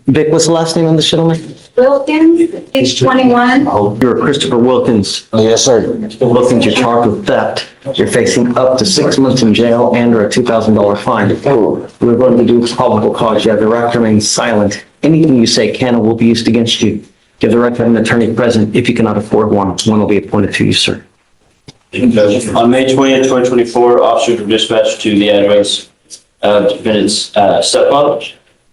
Vic, what's the last name on this gentleman? Wilkins, age 21. Oh, you're Christopher Wilkins. Oh, yes, sir. Wilkins, you're charged with theft. You're facing up to 6 months in jail and or a $2,000 fine. We're going to do probable cause. You have the right to remain silent. Anything you say can or will be used against you. You have the right to have an attorney present. If you cannot afford one, one will be appointed to you, sir. On May 20th, 2024, officers were dispatched to the address of defendant's stepfather.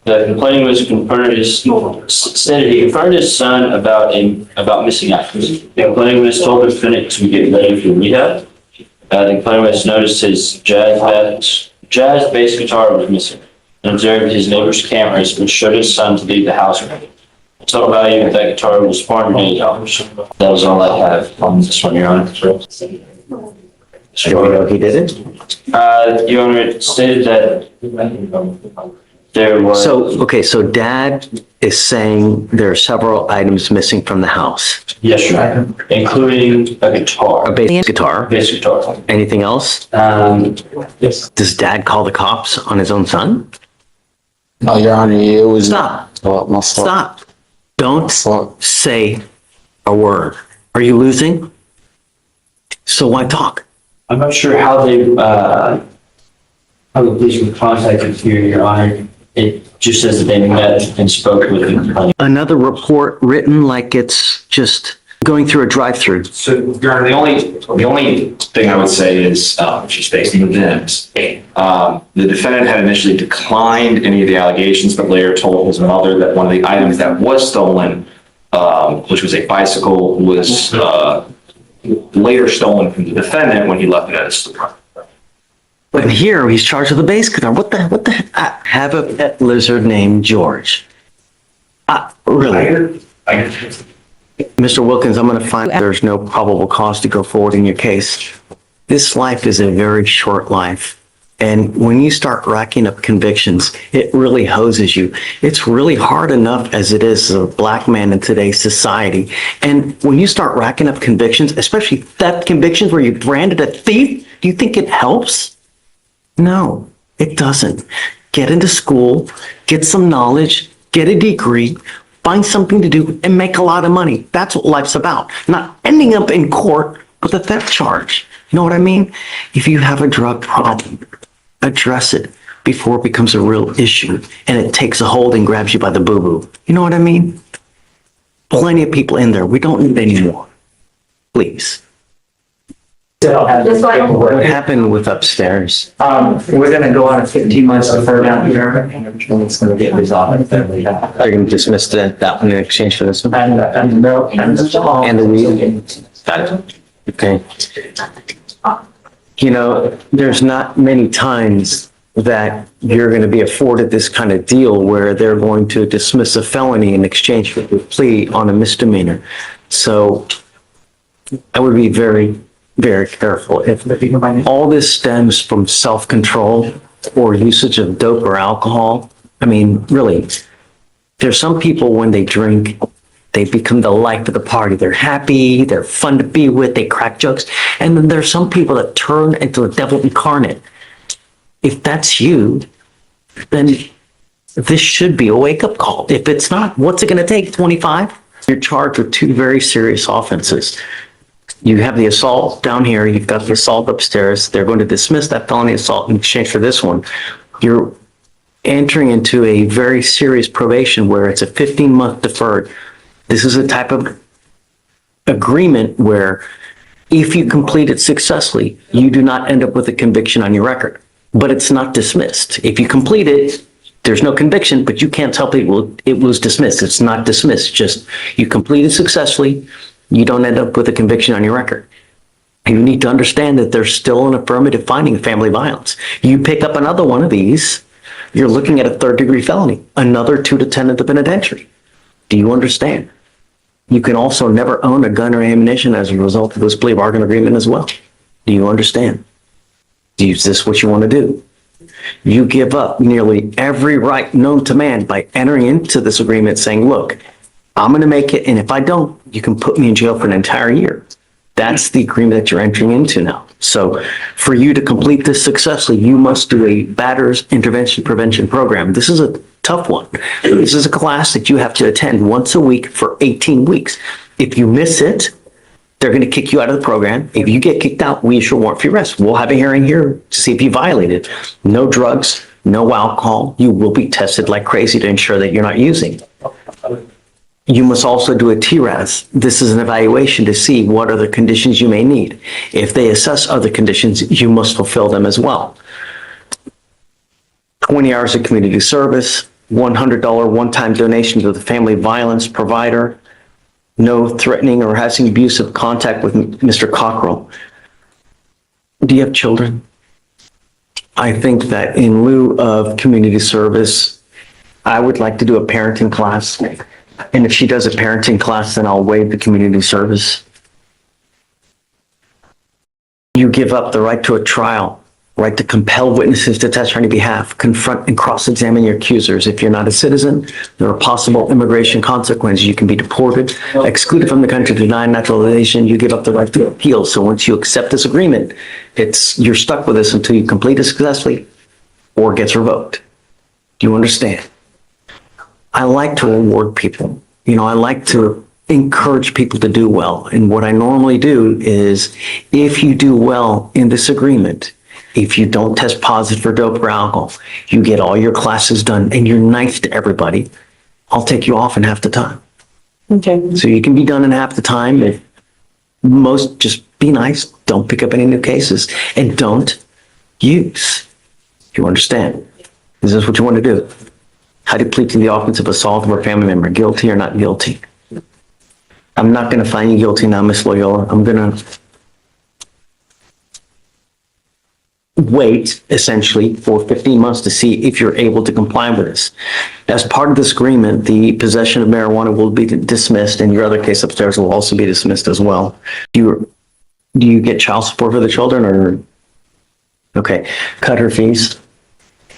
The complainant was stated he confronted his son about missing items. The complainant was told the defendant to get ready for rehab. The complainant was noticed his jazz bass guitar was missing and observed his neighbor's cameras, which showed his son to leave the house. The total value of that guitar was $480. That was all I have on this one, Your Honor. Do we know he did it? Your Honor, it stated that there was. So dad is saying there are several items missing from the house. Yes, Your Honor, including a guitar. A bass guitar. Bass guitar. Anything else? Yes. Does dad call the cops on his own son? No, Your Honor, it was. Stop. Well, my fault. Stop. Don't Fault. say a word. Are you losing? So why talk? I'm not sure how the police were contacted here, Your Honor. It just says that they met and spoke with the complainant. Another report written like it's just going through a drive-through. So, Your Honor, the only thing I would say is, just based on events, the defendant had initially declined any of the allegations, but later told his mother that one of the items that was stolen, which was a bicycle, was later stolen from the defendant when he left it at his store. But here he's charged with a bass guitar. What the heck? I have a pet lizard named George. Really? Mr. Wilkins, I'm going to find there's no probable cause to go forward in your case. This life is a very short life. And when you start racking up convictions, it really hoses you. It's really hard enough as it is as a black man in today's society. And when you start racking up convictions, especially theft convictions where you branded a thief, do you think it helps? No, it doesn't. Get into school, get some knowledge, get a degree, find something to do, and make a lot of money. That's what life's about. Not ending up in court with a theft charge. You know what I mean? If you have a drug problem, address it before it becomes a real issue and it takes a hold and grabs you by the boo-boo. You know what I mean? Plenty of people in there. We don't need any more. Please. What happened with upstairs? We're gonna go on a 15 months deferred down here, and everything's gonna get resolved. They're going to dismiss that one in exchange for this one? And And the reason? Got it. Okay. You know, there's not many times that you're going to be afforded this kind of deal where they're going to dismiss a felony in exchange for a plea on a misdemeanor. So I would be very, very careful. If all this stems from self-control or usage of dope or alcohol, I mean, really, there's some people when they drink, they become the life of the party. They're happy, they're fun to be with, they crack jokes. And then there's some people that turn into the devil incarnate. If that's you, then this should be a wake-up call. If it's not, what's it going to take, 25? You're charged with two very serious offenses. You have the assault down here, you've got the assault upstairs. They're going to dismiss that felony assault in exchange for this one. You're entering into a very serious probation where it's a 15-month deferred. This is a type of agreement where if you complete it successfully, you do not end up with a conviction on your record, but it's not dismissed. If you complete it, there's no conviction, but you can't tell people it was dismissed. It's not dismissed, just you complete it successfully, you don't end up with a conviction on your record. And you need to understand that there's still an affirmative finding of family violence. You pick up another one of these, you're looking at a third-degree felony, another 2 to 10 at the penitentiary. Do you understand? You can also never own a gun or ammunition as a result of this plea bargain agreement as well. Do you understand? Is this what you want to do? You give up nearly every right known to man by entering into this agreement saying, look, I'm going to make it, and if I don't, you can put me in jail for an entire year. That's the agreement that you're entering into now. So for you to complete this successfully, you must do a batter's intervention prevention program. This is a tough one. This is a class that you have to attend once a week for 18 weeks. If you miss it, they're going to kick you out of the program. If you get kicked out, we issue a warrant for your arrest. We'll have a hearing here to see if you violated. No drugs, no alcohol. You will be tested like crazy to ensure that you're not using. You must also do a TRAS. This is an evaluation to see what other conditions you may need. If they assess other conditions, you must fulfill them as well. 20 hours of community service, $100 one-time donation to the family violence provider, no threatening or harassing abusive contact with Mr. Cockrell. Do you have children? I think that in lieu of community service, I would like to do a parenting class. And if she does a parenting class, then I'll waive the community service. You give up the right to a trial, right to compel witnesses to testify on your behalf, confront and cross-examine your accusers. If you're not a citizen, there are possible immigration consequences. You can be deported, excluded from the country, denied naturalization. You give up the right to appeal. So once you accept this agreement, you're stuck with this until you complete it successfully or it gets revoked. Do you understand? I like to reward people. I like to encourage people to do well. And what I normally do is, if you do well in this agreement, if you don't test positive for dope or alcohol, you get all your classes done and you're nice to everybody, I'll take you off in half the time. Okay. So you can be done in half the time. If most, just be nice. Don't pick up any new cases and don't use. You understand? Is this what you want to do? How do you plead to the offense of assault of a family member? Guilty or not guilty? I'm not going to find you guilty now, Miss Loyola. I'm going to wait essentially for 15 months to see if you're able to comply with this. As part of this agreement, the possession of marijuana will be dismissed, and your other case upstairs will also be dismissed as well. Do you get child support for the children, or? Okay, cut her fees.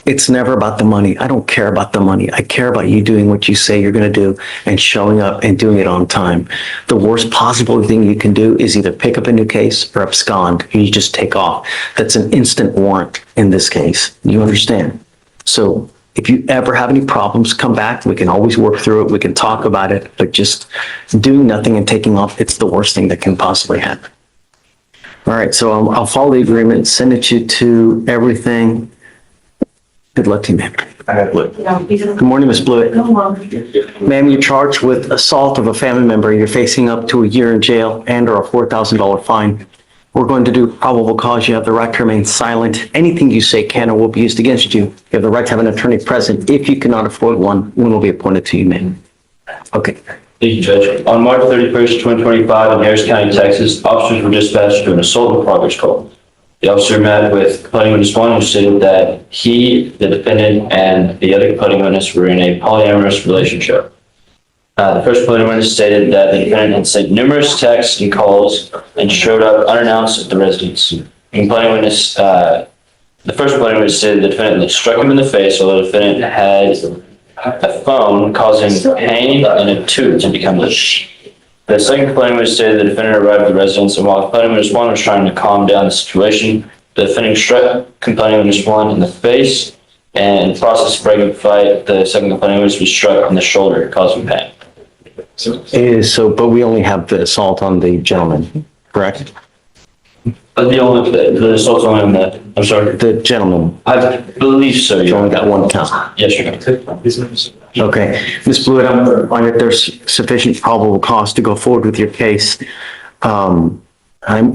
It's never about the money. I don't care about the money. I care about you doing what you say you're going to do and showing up and doing it on time. The worst possible thing you can do is either pick up a new case or abscond. You just take off. That's an instant warrant in this case. You understand? So if you ever have any problems, come back. We can always work through it. We can talk about it. But just doing nothing and taking off, it's the worst thing that can possibly happen. All right. So I'll follow the agreement, send it to everything. Good luck to you, ma'am. Good morning, Ms. Blewett. Ma'am, you're charged with assault of a family member. You're facing up to a year in jail and or a $4,000 fine. We're going to do probable cause. You have the right to remain silent. Anything you say can or will be used against you. You have the right to have an attorney present. If you cannot afford one will be appointed to you, ma'am. Okay. Thank you, Judge. On March 31st, 2025, in Harris County, Texas, officers were dispatched to an assault in progress call. The officer met with complaining witness one, who stated that he, the defendant, and the other complaining witness were in a polyamorous relationship. The first complaining witness stated that the defendant had sent numerous texts and calls and showed up unannounced at the residence. The first complaining witness stated the defendant struck him in the face, while the defendant had a phone causing pain and a tooth to become loose. The second complaining witness stated the defendant arrived at the residence, and while complaining witness one was trying to calm down the situation, the defendant struck complaining witness one in the face, and in the process of breaking the fight, the second complaining witness was struck in the shoulder, causing pain. But we only have the assault on the gentleman, correct? The assault's only on the, I'm sorry? The gentleman. I believe so, You Your only got Honor. one count. Yes, Your Honor. Okay. Ms. Blewett, I'm going to find that there's sufficient probable cause to go forward with your case. I'm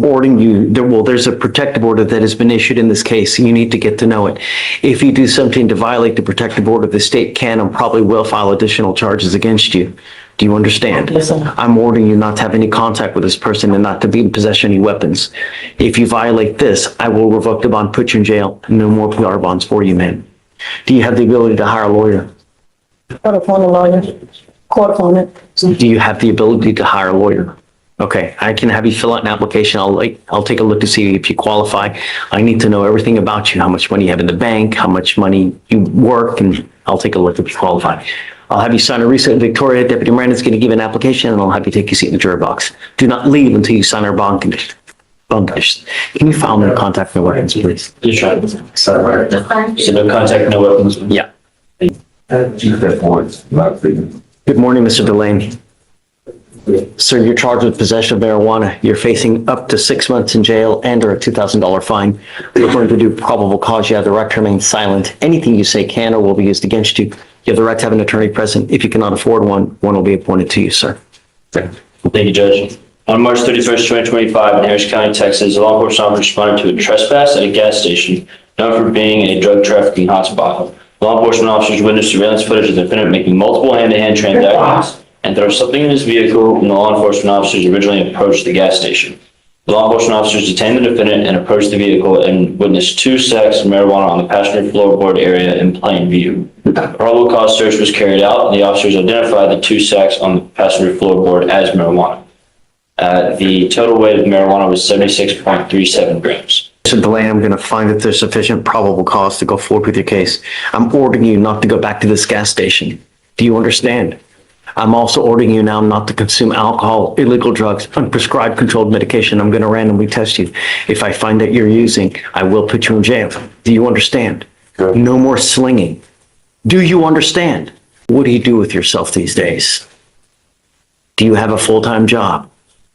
ordering you, there's a protective order that has been issued in this case. You need to get to know it. If you do something to violate the protective order, the state can and probably will file additional charges against you. Do you understand? Yes, sir. I'm ordering you not to have any contact with this person and not to be in possession of any weapons. If you violate this, I will revoke the bond, put you in jail. No more PR bonds for you, man. Do you have the ability to hire a lawyer? Court appointed lawyer. Court appointed. Do you have the ability to hire a lawyer? Okay, I can have you fill out an application. I'll take a look to see if you qualify. I need to know everything about you, how much money you have in the bank, how much money you work, and I'll take a look if you qualify. I'll have you sign a receipt. Victoria, Deputy Miranda is going to give an application, and I'll have you take your seat in the jury box. Do not leave until you sign our bond condition. Can you file no contact, no weapons, please? Yes, Your Honor. So no contact, no weapons. Yeah. Good morning, Mr. Delaney. Sir, you're charged with possession of marijuana. You're facing up to 6 months in jail and or a $2,000 fine. We're going to do probable cause. You have the right to remain silent. Anything you say can or will be used against you. You have the right to have an attorney present. If you cannot afford one will be appointed to you, sir. Thank you, Judge. On March 31st, 2025, in Harris County, Texas, a law enforcement officer responded to a trespass at a gas station known for being a drug trafficking hotspot. Law enforcement officers witnessed surveillance footage of the defendant making multiple hand-to-hand transactions and throw something in his vehicle when the law enforcement officers originally approached the gas station. The law enforcement officers detained the defendant and approached the vehicle and witnessed 2 sacks of marijuana on the passenger floorboard area in plain view. A probable cause search was carried out, and the officers identified the 2 sacks on the passenger floorboard as marijuana. The total weight of marijuana was 76.37 grams. Mr. Delaney, I'm going to find that there's sufficient probable cause to go forward with your case. I'm ordering you not to go back to this gas station. Do you understand? I'm also ordering you now not to consume alcohol, illegal drugs, unprescribed controlled medication. I'm going to randomly test you. If I find that you're using, I will put you in jail. Do you understand? Good. No more slinging. Do you understand? What do you do with yourself these days? Do you have a full-time job?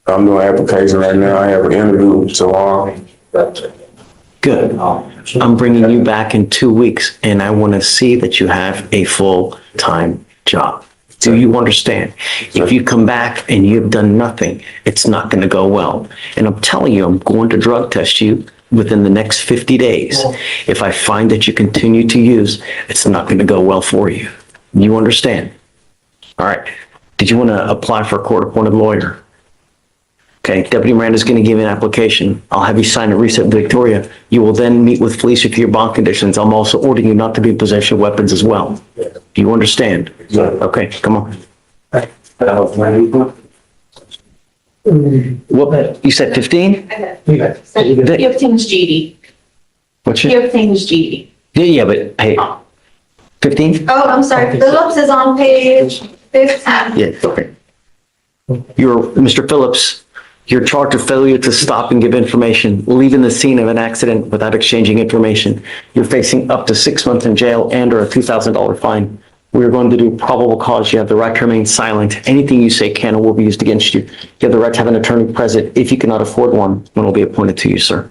I'm doing application right now. I have an interview tomorrow. Good. I'm bringing you back in 2 weeks, and I want to see that you have a full-time job. Do you understand? If you come back and you've done nothing, it's not going to go well. And I'm telling you, I'm going to drug test you within the next 50 days. If I find that you continue to use, it's not going to go well for you. You understand? All right. Did you want to apply for a court-appointed lawyer? Okay, Deputy Miranda's going to give you an application. I'll have you sign a receipt with Victoria. You will then meet with Fleischer for your bond conditions. I'm also ordering you not to be in possession of weapons as well. Do you understand? Okay, come on. What, you said 15? 15 is GD. What's your? 15 is GD. Yeah, but hey, 15? Oh, I'm sorry. Phillips is on page 15. Yeah, okay. You're, Mr. Phillips, you're charged with failure to stop and give information, leaving the scene of an accident without exchanging information. You're facing up to 6 months in jail and or a $2,000 fine. We're going to do probable cause. You have the right to remain silent. Anything you say can or will be used against you. You have the right to have an attorney present. If you cannot afford one will be appointed to you, sir.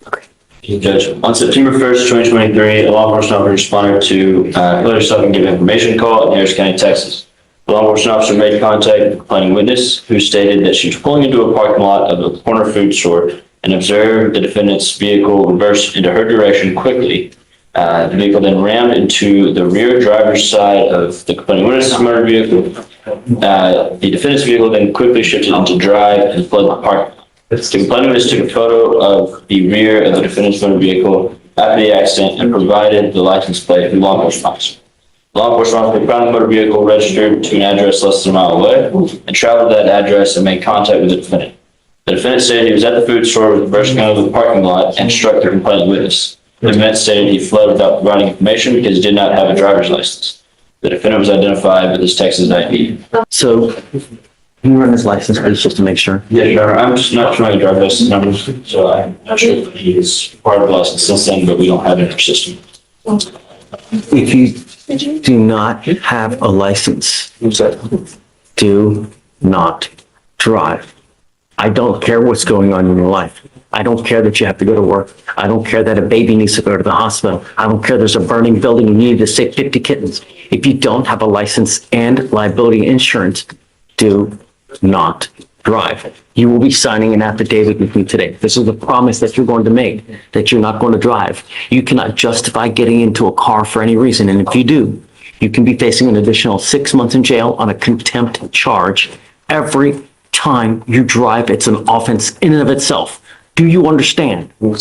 Okay. Judge, on September 1st, 2023, a law enforcement officer responded to failure to stop and give information call in Harris County, Texas. The law enforcement officer made contact with the complaining witness, who stated that she was pulling into a parking lot of a corner food store and observed the defendant's vehicle reverse into her direction quickly. The vehicle then rammed into the rear driver's side of the complaining witness's motor vehicle. The defendant's vehicle then quickly shifted into drive and fled the parking lot. The complaining witness took a photo of the rear of the defendant's motor vehicle after the accident and provided the license plate to the law enforcement officer. Law enforcement officer found the motor vehicle registered to an address less than a mile away and traveled to that address and made contact with the defendant. The defendant stated he was at the food store reversing out of the parking lot and struck the complaining witness. The defendant stated he fled without providing information because he did not have a driver's license. The defendant was identified with his Texas ID. So, can you run his license, please, just to make sure? Yeah, sure. I'm just not showing driver's license numbers, so I'm not sure if he is part of the license since then, but we don't have it in our system. If you do not have a license, do not drive. I don't care what's going on in your life. I don't care that you have to go to work. I don't care that a baby needs to go to the hospital. I don't care there's a burning building and you need to save 50 kittens. If you don't have a license and liability insurance, do not drive. You will be signing an affidavit with me today. This is a promise that you're going to make, that you're not going to drive. You cannot justify getting into a car for any reason. And if you do, you can be facing an additional 6 months in jail on a contempt charge. Every time you drive, it's an offense in and of itself. Do you understand? What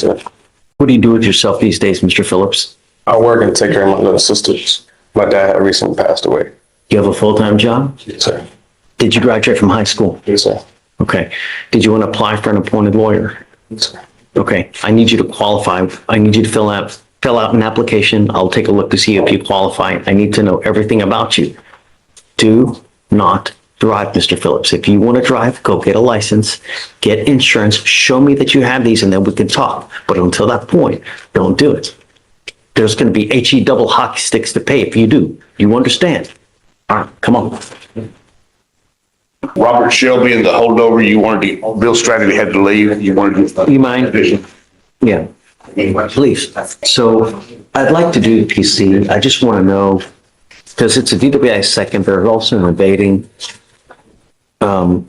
do you do with yourself these days, Mr. Phillips? I work and take care of my little sisters. My dad had recently passed away. You have a full-time job? Yes, sir. Did you graduate from high school? Yes, sir. Okay. Did you want to apply for an appointed lawyer? Yes, sir. Okay. I need you to qualify. I need you to fill out an application. I'll take a look to see if you qualify. I need to know everything about you. Do not drive, Mr. Phillips. If you want to drive, go get a license, get insurance, show me that you have these, and then we can talk. But until that point, don't do it. there's going to be HE double hockey sticks to pay if you do. You understand? All right, come on. Robert Shelby and the holdover, you wanted to, Bill Stratton had to leave, you wanted to. You mind? Yeah, please. So I'd like to do PC. I just want to know, because it's a DWI second, there's also an evading.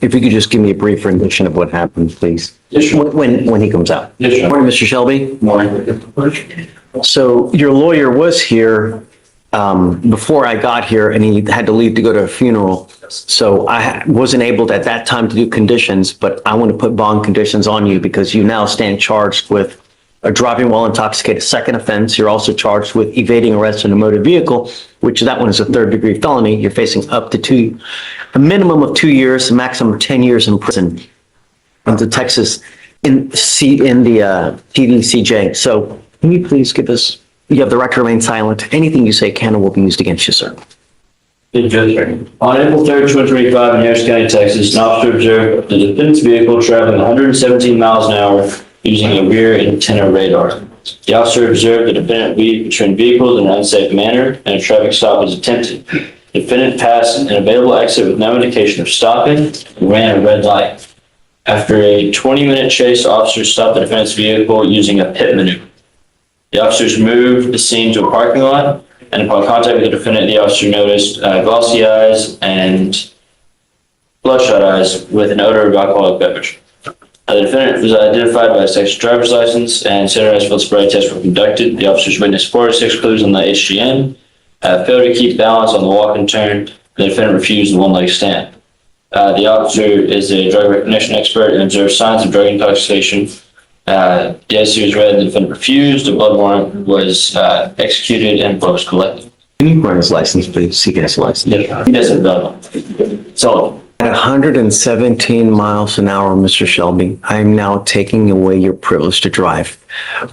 If you could just give me a brief rendition of what happened, please. Yes, sure. When he comes out. Yes, sir. Morning, Mr. Shelby. Morning. So your lawyer was here before I got here, and he had to leave to go to a funeral. So I wasn't able at that time to do conditions, but I want to put bond conditions on you because you now stand charged with a driving while intoxicated, second offense. You're also charged with evading arrest in a motor vehicle, which that one is a third-degree felony. You're facing up to a minimum of 2 years, a maximum of 10 years in prison under Texas in the TDCJ. So can you please give us, you have the right to remain silent. Anything you say can or will be used against you, sir. Good judge. On April 3rd, 2025, in Harris County, Texas, an officer observed the defendant's vehicle traveling 117 miles an hour using a rear antenna radar. The officer observed the defendant weave between vehicles in an unsafe manner, and a traffic stop was attempted. The defendant passed an available exit with no indication of stopping and ran a red light. After a 20-minute chase, officers stopped the defendant's vehicle using a pit maneuver. The officers moved the scene to a parking lot, and upon contact with the defendant, the officer noticed glossy eyes and bloodshot eyes with an odor of alcoholic beverage. The defendant was identified by his Texas driver's license, and standardized field sobriety tests were conducted. The officers witnessed 4 to 6 clues on the HGN, failed to keep balance on the walk and turn. The defendant refused the one-leg stand. The officer is a drug recognition expert and observed signs of drug intoxication. The IC was read, the defendant refused, a blood warrant was executed, and blood was collected. Can you run his license, please? See his license. Yeah, he doesn't know. So, At 117 miles an hour, Mr. Shelby, I'm now taking away your privilege to drive.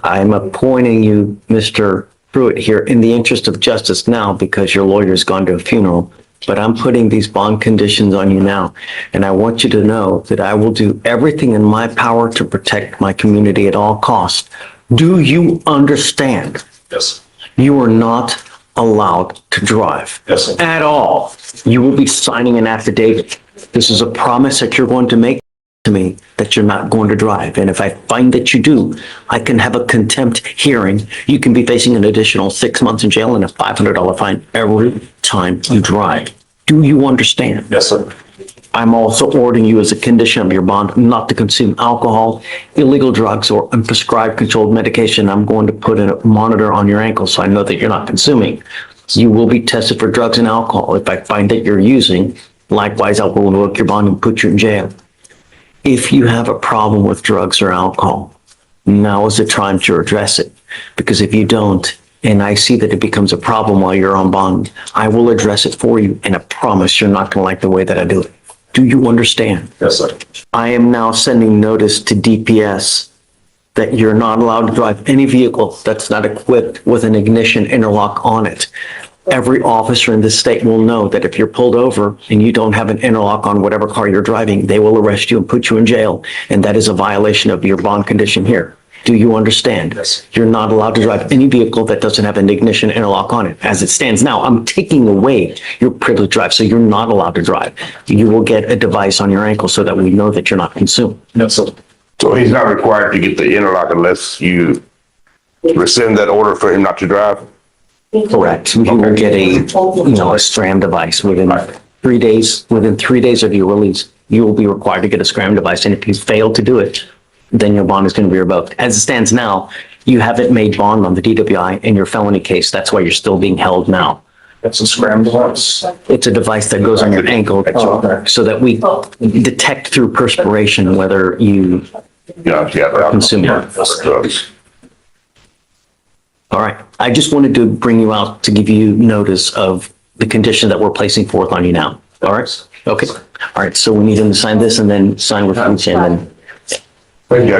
I'm appointing you, Mr. Pruitt, here in the interest of justice now because your lawyer's gone to a funeral. But I'm putting these bond conditions on you now. And I want you to know that I will do everything in my power to protect my community at all costs. Do you understand? Yes. You are not allowed to drive. Yes, sir. At all. You will be signing an affidavit. This is a promise that you're going to make to me that you're not going to drive. And if I find that you do, I can have a contempt hearing. You can be facing an additional 6 months in jail and a $500 fine every time you drive. Do you understand? Yes, sir. I'm also ordering you as a condition of your bond not to consume alcohol, illegal drugs, or unprescribed controlled medication. I'm going to put a monitor on your ankle so I know that you're not consuming. You will be tested for drugs and alcohol. If I find that you're using, likewise, I will revoke your bond and put you in jail. If you have a problem with drugs or alcohol, now is the time to address it. Because if you don't, and I see that it becomes a problem while you're on bond, I will address it for you, and I promise you're not going to like the way that I do it. Do you understand? Yes, sir. I am now sending notice to DPS that you're not allowed to drive any vehicle that's not equipped with an ignition interlock on it. Every officer in this state will know that if you're pulled over and you don't have an interlock on whatever car you're driving, they will arrest you and put you in jail. And that is a violation of your bond condition here. Do you understand? Yes. You're not allowed to drive any vehicle that doesn't have an ignition interlock on it. As it stands now, I'm taking away your privilege to drive, so you're not allowed to drive. You will get a device on your ankle so that we know that you're not consuming. Yes, sir. So he's not required to get the interlock unless you rescind that order for him not to drive? Correct. You will get a STRAM device within 3 days. Within 3 days of your release, you will be required to get a STRAM device. And if you fail to do it, then your bond is going to be revoked. As it stands now, you haven't made bond on the DWI in your felony case. That's why you're still being held now. That's a SCRAM device. It's a device that goes on your ankle so that we detect through perspiration whether you consume it. Drugs. All right. I just wanted to bring you out to give you notice of the condition that we're placing forth on you now. All right? Okay. All right. So we need him to sign this and then sign with Fleischer and then. Thank you.